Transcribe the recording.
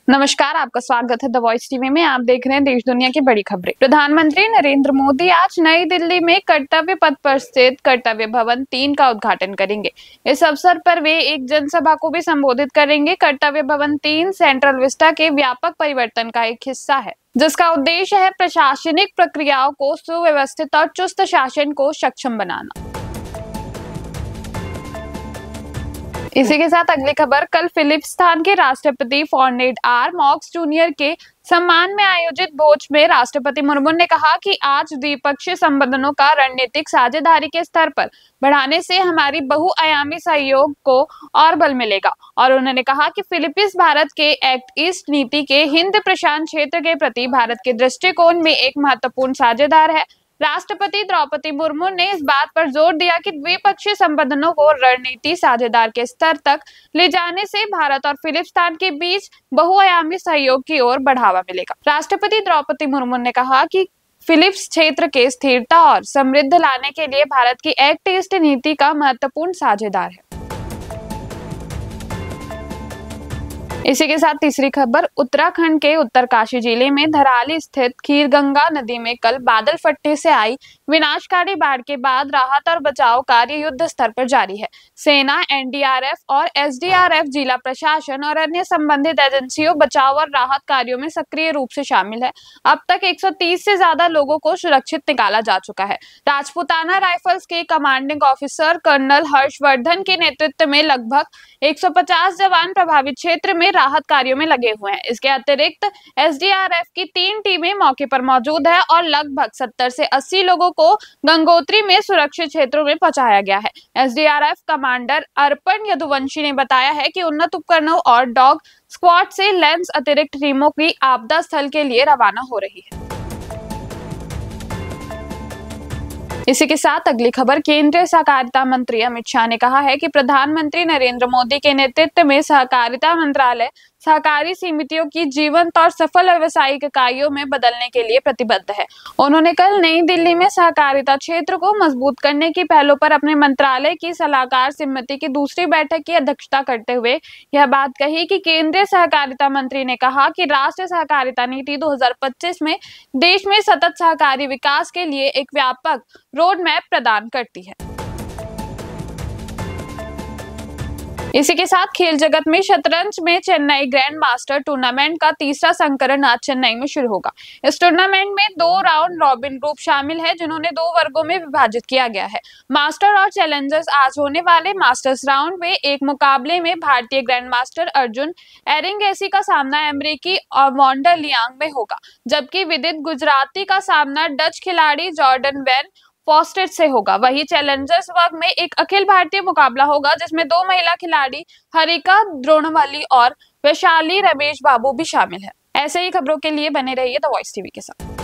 नमस्कार, आपका स्वागत है द वॉइस टीवी में। आप देख रहे हैं देश दुनिया की बड़ी खबरें। प्रधानमंत्री नरेंद्र मोदी आज नई दिल्ली में कर्तव्य पथ पर स्थित कर्तव्य भवन 3 का उद्घाटन करेंगे। इस अवसर पर वे एक जनसभा को भी संबोधित करेंगे। कर्तव्य भवन 3 सेंट्रल विस्टा के व्यापक परिवर्तन का एक हिस्सा है, जिसका उद्देश्य है प्रशासनिक प्रक्रियाओं को सुव्यवस्थित और चुस्त शासन को सक्षम बनाना। इसी के साथ अगली खबर, कल फिलिप्स्तान के राष्ट्रपति फर्डिनांड आर मार्कोस जूनियर के सम्मान में आयोजित भोज में राष्ट्रपति मुर्मू ने कहा कि आज द्विपक्षीय संबंधों का रणनीतिक साझेदारी के स्तर पर बढ़ाने से हमारी बहुआयामी सहयोग को और बल मिलेगा। और उन्होंने कहा कि फिलीपींस भारत के एक्ट ईस्ट नीति के हिंद प्रशांत क्षेत्र के प्रति भारत के दृष्टिकोण में एक महत्वपूर्ण साझेदार है। राष्ट्रपति द्रौपदी मुर्मू ने इस बात पर जोर दिया कि द्विपक्षीय संबंधों को रणनीति साझेदार के स्तर तक ले जाने से भारत और फिलिप्स्तान के बीच बहुआयामी सहयोग की ओर बढ़ावा मिलेगा। राष्ट्रपति द्रौपदी मुर्मू ने कहा कि फिलिप्स क्षेत्र के स्थिरता और समृद्धि लाने के लिए भारत की एक्ट ईस्ट नीति का महत्वपूर्ण साझेदार है। इसी के साथ तीसरी खबर, उत्तराखंड के उत्तरकाशी जिले में धराली स्थित खीरगंगा नदी में कल बादल फटने से आई विनाशकारी बाढ़ के बाद राहत और बचाव कार्य युद्ध स्तर पर जारी है। सेना, एनडीआरएफ और एसडीआरएफ, जिला प्रशासन और अन्य संबंधित एजेंसियों बचाव और राहत कार्यों में सक्रिय रूप से शामिल है। अब तक 130 से ज्यादा लोगों को सुरक्षित निकाला जा चुका है। राजपूताना राइफल्स के कमांडिंग ऑफिसर कर्नल हर्षवर्धन के नेतृत्व में लगभग 150 जवान प्रभावित क्षेत्र में राहत कार्यों में लगे हुए हैं। इसके अतिरिक्त एसडीआरएफ की 3 टीमें मौके पर मौजूद है और लगभग 70 से 80 लोगों को गंगोत्री में सुरक्षित क्षेत्रों में पहुंचाया गया है। एसडीआरएफ कमांडर अर्पण यदुवंशी ने बताया है कि उन्नत उपकरणों और डॉग स्क्वाड से लैंस अतिरिक्त टीमों की आपदा स्थल के लिए रवाना हो रही है। इसी के साथ अगली खबर, केंद्रीय सहकारिता मंत्री अमित शाह ने कहा है कि प्रधानमंत्री नरेंद्र मोदी के नेतृत्व में सहकारिता मंत्रालय सहकारी समितियों की जीवंत और सफल व्यावसायिक इकाइयों में बदलने के लिए प्रतिबद्ध है। उन्होंने कल नई दिल्ली में सहकारिता क्षेत्र को मजबूत करने की पहलों पर अपने मंत्रालय की सलाहकार समिति की दूसरी बैठक की अध्यक्षता करते हुए यह बात कही कि केंद्रीय सहकारिता मंत्री ने कहा कि राष्ट्रीय सहकारिता नीति 2025 में देश में सतत सहकारी विकास के लिए एक व्यापक रोड मैप प्रदान करती है। इसी के साथ खेल जगत में शतरंज में चेन्नई ग्रैंड मास्टर टूर्नामेंट का तीसरा संस्करण आज चेन्नई में शुरू होगा। इस टूर्नामेंट में 2 राउंड रॉबिन ग्रुप शामिल है, जिन्होंने 2 वर्गों में विभाजित किया गया है। मास्टर और चैलेंजर्स आज होने वाले मास्टर्स राउंड में एक मुकाबले में भारतीय ग्रैंड मास्टर अर्जुन एरिंगैसी का सामना अमेरिकी वॉन्डर लियांग में होगा, जबकि विदित गुजराती का सामना डच खिलाड़ी जॉर्डन वैन फॉस्टेट से होगा। वही चैलेंजर्स वर्ग में एक अखिल भारतीय मुकाबला होगा, जिसमें 2 महिला खिलाड़ी हरिका द्रोणवली और वैशाली रमेश बाबू भी शामिल है। ऐसे ही खबरों के लिए बने रहिए द वॉइस टीवी के साथ।